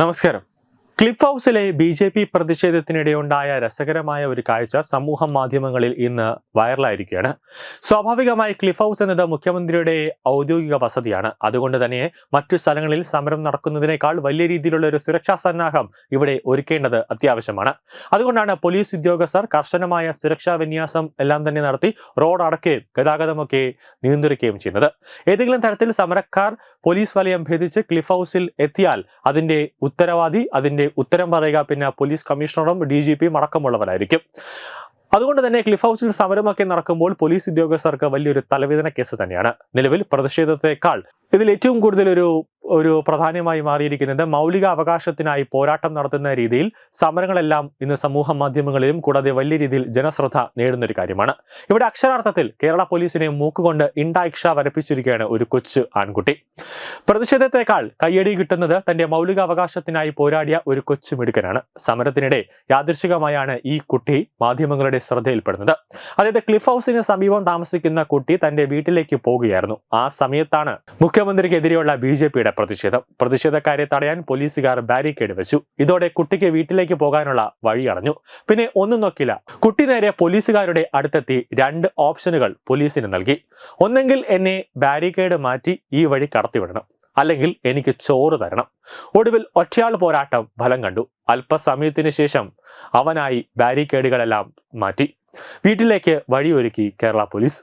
നമസ്കാരം. ക്ലിഫ് ഹൗസിലെ ബി.ജെ.പി. പ്രതിഷേധത്തിനിടെയുണ്ടായ രസകരമായ ഒരു കാഴ്ച സമൂഹ മാധ്യമങ്ങളിൽ ഇന്ന് വൈറലായിരിക്കുകയാണ്. സ്വാഭാവികമായി ക്ലിഫ് ഹൗസ് എന്നത് മുഖ്യമന്ത്രിയുടെ ഔദ്യോഗിക വസതിയാണ്. അതുകൊണ്ട് തന്നെ മറ്റു സ്ഥലങ്ങളിൽ സമരം നടക്കുന്നതിനേക്കാൾ വലിയ രീതിയിലുള്ള ഒരു സുരക്ഷാ സന്നാഹം ഇവിടെ ഒരുക്കേണ്ടത് അത്യാവശ്യമാണ്. അതുകൊണ്ടാണ് പോലീസ് ഉദ്യോഗസ്ഥർ കർശനമായ സുരക്ഷാ വിന്യാസം എല്ലാം തന്നെ നടത്തി റോഡ് അടക്കുകയും ഗതാഗതമൊക്കെ നിയന്ത്രിക്കുകയും ചെയ്യുന്നത്. ഏതെങ്കിലും തരത്തിൽ സമരക്കാർ പോലീസ് വലയം ഭേദിച്ച് ക്ലിഫ് ഹൗസിൽ എത്തിയാൽ അതിന്റെ ഉത്തരവാദി, അതിന്റെ ഉത്തരം പറയുക പിന്നെ പോലീസ് കമ്മീഷണറും DGPയും അടക്കമുള്ളവരായിരിക്കും. അതുകൊണ്ട് തന്നെ ക്ലിഫ് ഹൗസിൽ സമരമൊക്കെ നടക്കുമ്പോൾ പോലീസ് ഉദ്യോഗസ്ഥർക്ക് വലിയൊരു തലവേദന കേസ് തന്നെയാണ്. നിലവിൽ പ്രതിഷേധത്തെക്കാൾ ഇതിൽ ഏറ്റവും കൂടുതൽ ഒരു പ്രധാനമായി മാറിയിരിക്കുന്നത് മൗലിക അവകാശത്തിനായി പോരാട്ടം നടത്തുന്ന രീതിയിൽ സമരങ്ങളെല്ലാം ഇന്ന് സമൂഹ മാധ്യമങ്ങളിലും കൂടാതെ വലിയ രീതിയിൽ ജനശ്രദ്ധ നേടുന്ന ഒരു കാര്യമാണ്. ഇവിടെ അക്ഷരാർത്ഥത്തിൽ കേരള പോലീസിനെ മൂക്കുകൊണ്ട് ഇണ്ടായിക്ഷ വരപ്പിച്ചിരിക്കുകയാണ് ഒരു കൊച്ചു ആൺകുട്ടി. പ്രതിഷേധത്തെക്കാൾ കയ്യടി കിട്ടുന്നത് തന്റെ മൗലിക അവകാശത്തിനായി പോരാടിയ ഒരു കൊച്ചു മിടുക്കനാണ്. സമരത്തിനിടെ യാദൃശികമായാണ് ഈ കുട്ടി മാധ്യമങ്ങളുടെ ശ്രദ്ധയിൽപ്പെടുന്നത്. അതായത് ക്ലിഫ് ഹൗസിന് സമീപം താമസിക്കുന്ന കുട്ടി തന്റെ വീട്ടിലേക്ക് പോകുകയായിരുന്നു. ആ സമയത്താണ് മുഖ്യമന്ത്രിക്കെതിരെയുള്ള BJPയുടെ പ്രതിഷേധക്കാരെ തടയാൻ പോലീസുകാർ ബാരിക്കേഡ് വെച്ചു. ഇതോടെ കുട്ടിക്ക് വീട്ടിലേക്ക് പോകാനുള്ള വഴി അടഞ്ഞു. പിന്നെ ഒന്നും നോക്കില്ല, കുട്ടി നേരെ പോലീസുകാരുടെ അടുത്തെത്തി 2 ഓപ്ഷനുകൾ പോലീസിന് നൽകി. ഒന്നെങ്കിൽ എന്നെ ബാരിക്കേഡ് മാറ്റി ഈ വഴി കടത്തിവിടണം, അല്ലെങ്കിൽ എനിക്ക് ചോറ് തരണം. ഒടുവിൽ ഒറ്റയാൾ പോരാട്ടം ഫലം കണ്ടു. അല്പസമയത്തിന് ശേഷം അവനായി ബാരിക്കേഡുകളെല്ലാം മാറ്റി വീട്ടിലേക്ക് വഴിയൊരുക്കി കേരള പോലീസ്.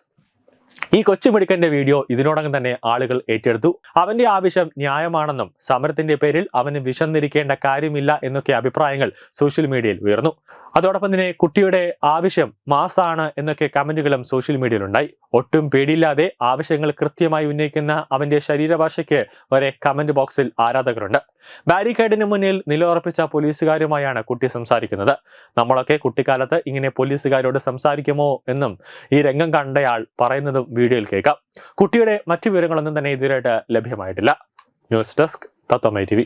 ഈ കൊച്ചുമിടുക്കന്റെ വീഡിയോ ഇതിനോടകം തന്നെ ആളുകൾ ഏറ്റെടുത്തു. അവന്റെ ആവശ്യം ന്യായമാണെന്നും സമരത്തിന്റെ പേരിൽ അവന് വിശന്നിരിക്കേണ്ട കാര്യമില്ല എന്നൊക്കെ അഭിപ്രായങ്ങൾ സോഷ്യൽ മീഡിയയിൽ ഉയർന്നു. അതോടൊപ്പം തന്നെ കുട്ടിയുടെ ആവശ്യം മാസാണ് എന്നൊക്കെ കമന്റുകളും സോഷ്യൽ മീഡിയയിലുണ്ടായി. ഒട്ടും പേടിയില്ലാതെ ആവശ്യങ്ങൾ കൃത്യമായി ഉന്നയിക്കുന്ന അവന്റെ ശരീരഭാഷയ്ക്ക് വരെ കമന്റ് ബോക്സിൽ ആരാധകരുണ്ട്. ബാരിക്കേഡിന് മുന്നിൽ നിലയുറപ്പിച്ച പോലീസുകാരുമായാണ് കുട്ടി സംസാരിക്കുന്നത്. നമ്മളൊക്കെ കുട്ടിക്കാലത്ത് ഇങ്ങനെ പോലീസുകാരോട് സംസാരിക്കുമോ എന്നും ഈ രംഗം കണ്ടയാൾ പറയുന്നതും വീഡിയോയിൽ കേൾക്കാം. കുട്ടിയുടെ മറ്റു വിവരങ്ങളൊന്നും തന്നെ ഇതുവരെയായിട്ട് ലഭ്യമായിട്ടില്ല. ന്യൂസ് ഡെസ്ക് തത്വമൈ TV.